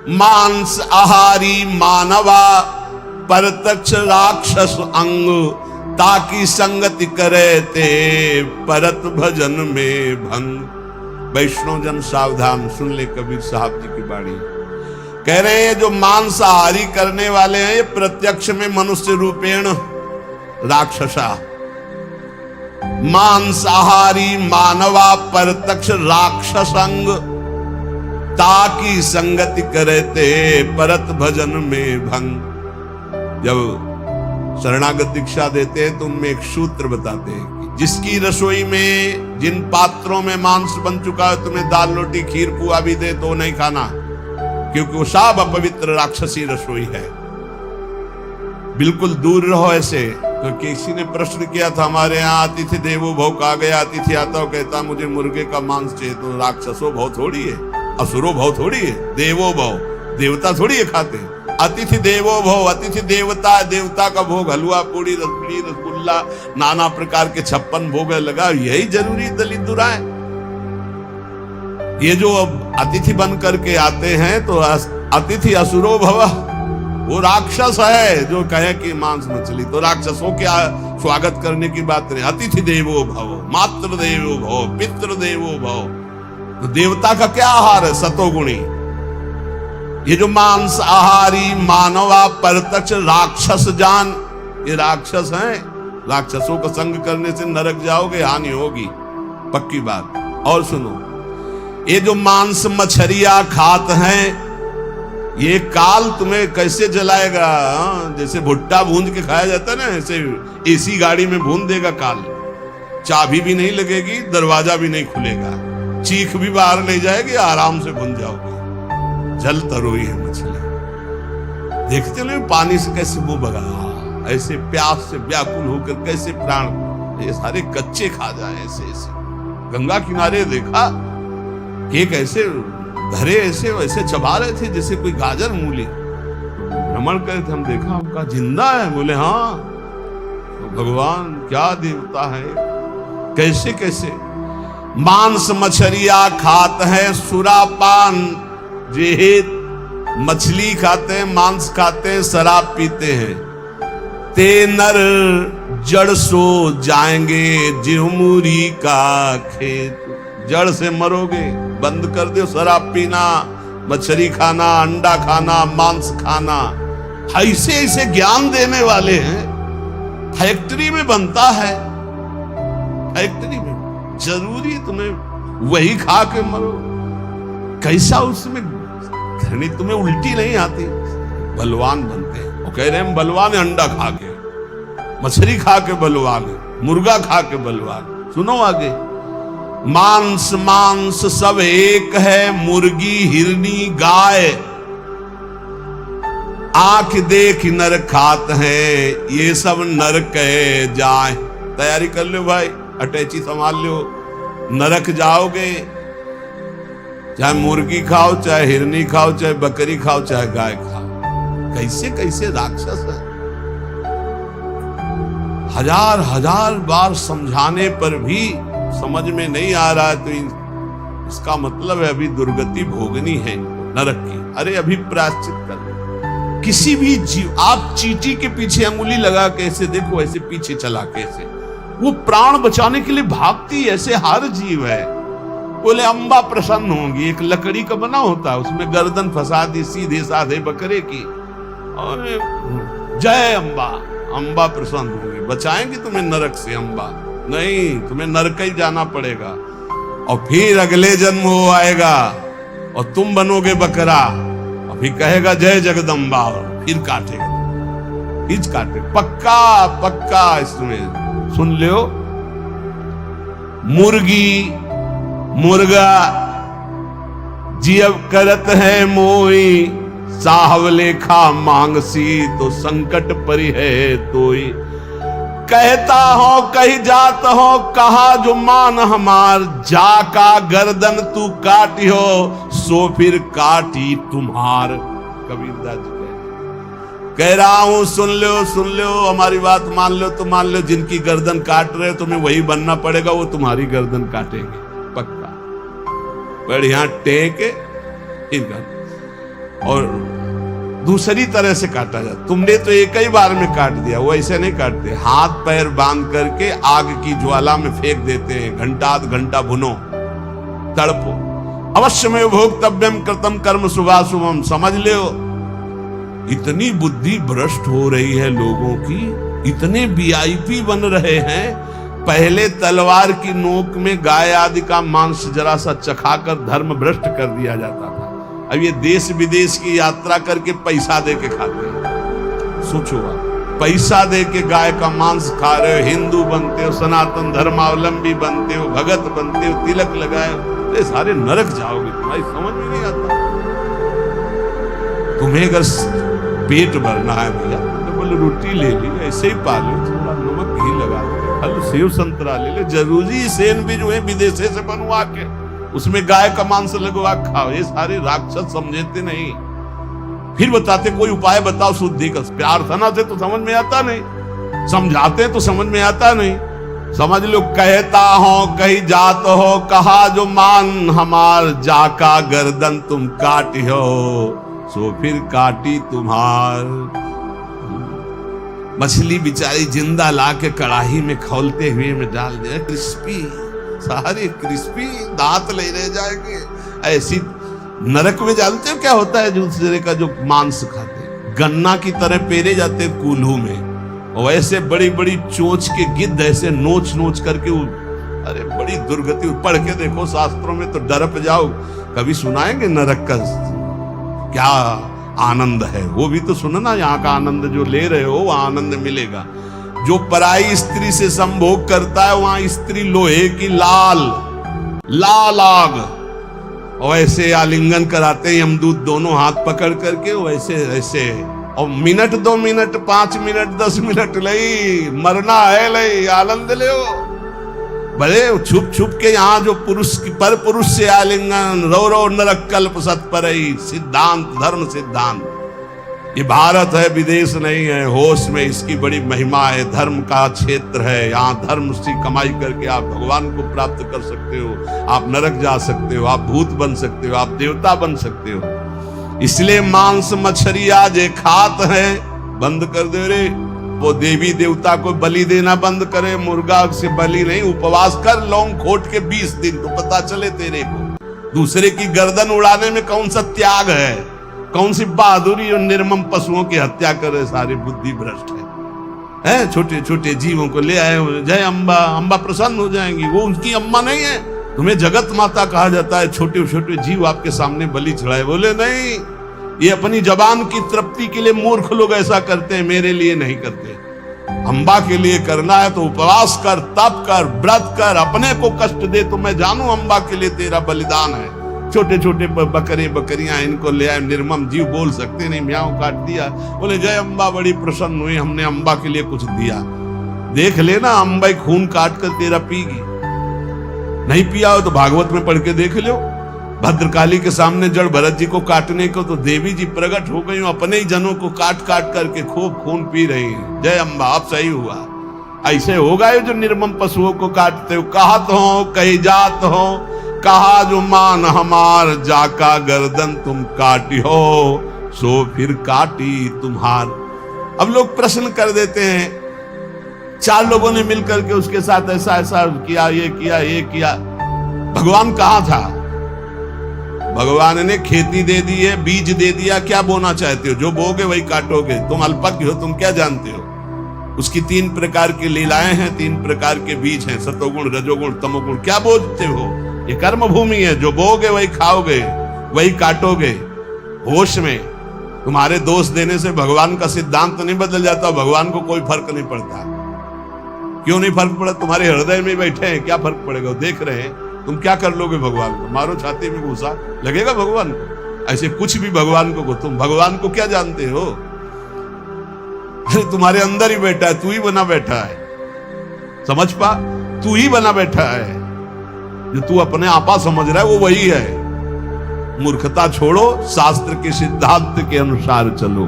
मांस आहारी मानवा परतक्ष राक्षस अंग, ताकि संगति करे ते परत भजन में भंग। वैष्णव जन सावधान सुन ले कबीर साहब जी की बाणी। कह रहे हैं जो मांसाहारी करने वाले हैं ये प्रत्यक्ष में मनुष्य रूपेण राक्षसा। मांसाहारी मानवा परतक्ष राक्षसंग, ताकि संगति करे ते परत भजन में भंग। जब शरणागत दीक्षा देते हैं तो उनमें एक सूत्र बताते हैं कि जिसकी रसोई में जिन पात्रों में मांस बन चुका है, तुम्हें दाल रोटी खीर पुआ भी दे तो नहीं खाना, क्योंकि वो सब अपवित्र राक्षसी रसोई है। बिल्कुल दूर रहो ऐसे। तो किसी ने प्रश्न किया था हमारे यहाँ, अतिथि देवो भव कहा गया। अतिथि आता हो कहता मुझे मुर्गे का मांस चाहिए, तो राक्षसो भव थोड़ी है, असुरो भव थोड़ी है, देवो भव, देवता थोड़ी है खाते। अतिथि देवो भव, अतिथि देवता, देवता का भोग हलवा पूड़ी रसगुल्ली रसगुल्ला नाना प्रकार के 56 भोग लगा, यही जरूरी दलित है। ये जो अब अतिथि बन करके आते हैं तो अतिथि असुरो भव, वो राक्षस है जो कहे कि मांस मछली, तो राक्षसों के स्वागत करने की बात नहीं। अतिथि देवो भव, मातृ देवो भव, पितृ देवो भव, तो देवता का क्या आहार है? सतोगुणी। ये जो मांस आहारी मानवा परतक्ष राक्षस जान, ये राक्षस हैं। राक्षसों का संग करने से नरक जाओगे, हानि होगी, पक्की बात। और सुनो, ये जो मांस मछरिया खात हैं, ये काल तुम्हें कैसे जलाएगा? जैसे भुट्टा भूंज के खाया जाता है ना, ऐसे एसी गाड़ी में भून देगा काल। चाबी भी नहीं लगेगी, दरवाजा भी नहीं खुलेगा, चीख भी बाहर ले जाएगी, आराम से भून जाओगे। जल तरोई है मछली, देखते नहीं पानी से कैसे मुंह बगा, ऐसे प्यास से व्याकुल होकर कैसे प्राण, ये सारे कच्चे खा जाए ऐसे ऐसे। गंगा किनारे देखा एक ऐसे धरे ऐसे वैसे चबा रहे थे जैसे कोई गाजर मूली। भ्रमण करे थे, हम देखा उनका जिंदा है। बोले हाँ, तो भगवान क्या देवता है, कैसे कैसे। मांस मछरिया खात है सुरापान, जेहित मछली खाते हैं, मांस खाते हैं, शराब पीते हैं। ते नर जड़ सो जाएंगे जिहुमुरी का खेत, जड़ से मरोगे। बंद कर दो शराब पीना, मछली खाना, अंडा खाना, मांस खाना। ऐसे ऐसे ज्ञान देने वाले हैं। फैक्ट्री में बनता है, फैक्ट्री में जरूरी तुम्हें वही खा के मरो। कैसा उसमें घृणी, तुम्हें उल्टी नहीं आती, बलवान बनते हैं। वो कह रहे हैं बलवान है, अंडा खा के, मछली खा के बलवान है, मुर्गा खा के बलवान। सुनो आगे, मांस मांस सब एक है, मुर्गी हिरनी गाय, आंख देख नर खात है, ये सब नर कहे जाए। तैयारी कर लो भाई, अटैची संभाल लो, नरक जाओगे। चाहे मुर्गी खाओ, चाहे हिरनी खाओ, चाहे बकरी खाओ, चाहे गाय खाओ। कैसे कैसे राक्षस है। हजार हजार बार समझाने पर भी समझ में नहीं आ रहा है, तो इसका मतलब है अभी दुर्गति भोगनी है नरक की। अरे अभी प्रायश्चित कर लो। किसी भी जीव, आप चींटी के पीछे अंगुली लगा के ऐसे देखो, ऐसे पीछे चला के ऐसे, वो प्राण बचाने के लिए भागती, ऐसे हर जीव है। बोले अम्बा प्रसन्न होंगी, एक लकड़ी का बना होता है, उसमें गर्दन फंसा दी सीधे साधे बकरे की, और जय अम्बा, अम्बा प्रसन्न होंगी, बचाएंगी तुम्हें नरक से अम्बा। नहीं, तुम्हें नरक ही जाना पड़ेगा, और फिर अगले जन्म हो आएगा और तुम बनोगे बकरा, और फिर कहेगा जय जगदम्बा, और फिर काटेगा, खींच काटे। पक्का पक्का इसमें सुन लो। मुर्गी मुर्गा जियब करत है मोई, साहब लेखा मांगसी तो संकट परी है तोई। कहता हो कही जात हो, कहा जो मान हमार, जाका गर्दन तू काटी हो, सो फिर काटी तुम्हार। कबीरदास जी कह रहा हूं, सुन लो, हमारी बात मान लो तो मान लो। जिनकी गर्दन काट रहे हो तुम्हें वही बनना पड़ेगा, वो तुम्हारी गर्दन काटेंगे, पक्का। बढ़िया टेक और दूसरी तरह से काटा जाता। तुमने तो एक ही बार में काट दिया, वो ऐसे नहीं काटते, हाथ पैर बांध करके आग की ज्वाला में फेंक देते हैं, घंटा आध घंटा भुनो, तड़पो। अवश्य में भोक्तव्यम कृतम कर्म शुभाशुभम। समझ लो, इतनी बुद्धि भ्रष्ट हो रही है लोगों की, इतने वीआईपी बन रहे हैं। पहले तलवार की नोक में गाय आदि का मांस जरा सा चखाकर धर्म भ्रष्ट कर दिया जाता था। अब ये देश विदेश की यात्रा करके पैसा दे के खाते हैं। सोचो आप, पैसा दे के गाय का मांस खा रहे हो, हिंदू बनते हो, सनातन धर्मावलंबी बनते हो, भगत बनते हो, तिलक लगाए हो, ये सारे नरक जाओगे। तुम्हारी समझ में नहीं आता। तुम्हें अगर पेट भरना है भैया तो बोले रोटी ले ली, ऐसे ही पा लो, थोड़ा नमक घी लगा लो, फल सेव संतरा ले लो, जरूरी सैंडविच जो है विदेशे से बनवा के उसमें गाय का मांस लगवा खाओ। ये सारे राक्षस समझते नहीं। फिर बताते कोई उपाय बताओ शुद्धि का। प्रार्थना से तो समझ में आता नहीं, समझाते तो समझ में आता नहीं। समझ लो, कहता हो कहीं जात हो, कहा जो मान हमार, जाका गर्दन तुम काटी हो, सो फिर काटी तुम्हार। मछली बेचारी जिंदा ला के कड़ाही में खौलते हुए में डाल दिया, क्रिस्पी, सारे क्रिस्पी, दांत ले रह जाएंगे। ऐसी नरक में जानते हो क्या होता है दूसरे का जो मांस खाते, गन्ना की तरह पेरे जाते कूल्हू में, और ऐसे बड़ी बड़ी चोंच के गिद्ध ऐसे नोच नोच करके, अरे बड़ी दुर्गति। पढ़ के देखो शास्त्रों में तो डरप जाओ। कभी सुनाएंगे नरक का क्या आनंद है, वो भी तो सुनना। यहाँ का आनंद जो ले रहे हो वो आनंद मिलेगा। जो पराई स्त्री से संभोग करता है वहां स्त्री लोहे की लाल आग, और ऐसे आलिंगन कराते हैं यमदूत दोनों हाथ पकड़ करके, वैसे ऐसे, और मिनट 2 मिनट 5 मिनट 10 मिनट लई मरना है, लई आनंद ले। भले छुप छुप के यहाँ जो पुरुष की पर पुरुष से आलिंगन, रो नरक कल्प सत्परई, सिद्धांत धर्म सिद्धांत। ये भारत है, विदेश नहीं है। होश में इसकी बड़ी महिमा है। धर्म का क्षेत्र है, यहाँ धर्म से कमाई करके आप भगवान को प्राप्त कर सकते हो, आप नरक जा सकते हो, आप भूत बन सकते हो, आप देवता बन सकते हो। इसलिए मांस मछली आज खात है, बंद कर दे रे। वो देवी देवता को बलि देना बंद करे, मुर्गा से बलि नहीं, उपवास कर लौंग खोट के 20 दिन, तो पता चले तेरे को दूसरे की गर्दन उड़ाने में कौन सा त्याग है, कौन सी बहादुरी। और निर्मम पशुओं की हत्या करे, सारी बुद्धि भ्रष्ट है। छोटे छोटे जीवों को ले आए, जय अम्बा, अम्बा प्रसन्न हो जाएंगी। वो उनकी अम्मा नहीं है, तुम्हें जगत माता कहा जाता है। छोटे छोटे जीव आपके सामने बलि चढ़ाए, बोले नहीं, ये अपनी जबान की तृप्ति के लिए मूर्ख लोग ऐसा करते हैं, मेरे लिए नहीं करते। अम्बा के लिए करना है तो उपवास कर, तप कर, व्रत कर, अपने को कष्ट दे तो मैं जानू अम्बा के लिए तेरा बलिदान है। छोटे छोटे बकरे बकरियां इनको ले आए, निर्मम जीव बोल सकते नहीं, म्याऊं काट दिया, बोले जय अम्बा बड़ी प्रसन्न हुई, हमने अम्बा के लिए कुछ दिया। देख लेना, अम्बा खून काट कर तेरा पीगी। नहीं पिया हो तो भागवत में पढ़ के देख लो। भद्रकाली के सामने जड़ भरत जी को काटने को तो देवी जी प्रकट हो गई, अपने ही जनों को काट काट करके खूब खून पी रही है। जय अम्बा, अब सही हुआ। ऐसे होगा ये जो निर्मम पशुओं को काटते हो। कहत हो कही जात हो, कहा जो मान हमार, जाका गर्दन तुम काटी हो, सो फिर काटी तुम्हार। अब लोग प्रश्न कर देते हैं, 4 लोगों ने मिलकर के उसके साथ ऐसा ऐसा किया, ये किया, ये किया, भगवान कहाँ था? भगवान ने खेती दे दी है, बीज दे दिया, क्या बोना चाहते हो? जो बोगे वही काटोगे। तुम अल्पज्ञ हो, तुम क्या जानते हो? उसकी 3 प्रकार की लीलाएं हैं, 3 प्रकार के बीज हैं, सतोगुण रजोगुण तमोगुण। क्या बोझते हो? ये कर्म भूमि है, जो बोगे वही खाओगे, वही काटोगे। होश में तुम्हारे दोष देने से भगवान का सिद्धांत नहीं बदल जाता, भगवान को कोई फर्क नहीं पड़ता। क्यों नहीं फर्क पड़ा? तुम्हारे हृदय में बैठे हैं, क्या फर्क पड़ेगा? देख रहे हैं, तुम क्या कर लोगे भगवान को? मारो छाती में घुसा, लगेगा भगवान को? ऐसे कुछ भी भगवान को तुम भगवान को क्या जानते हो? अरे तुम्हारे अंदर ही बैठा है, तू ही बना बैठा है। समझ पा, तू ही बना बैठा है। जो तू अपने आपा समझ रहा है वो वही है। मूर्खता छोड़ो, शास्त्र के सिद्धांत के अनुसार चलो।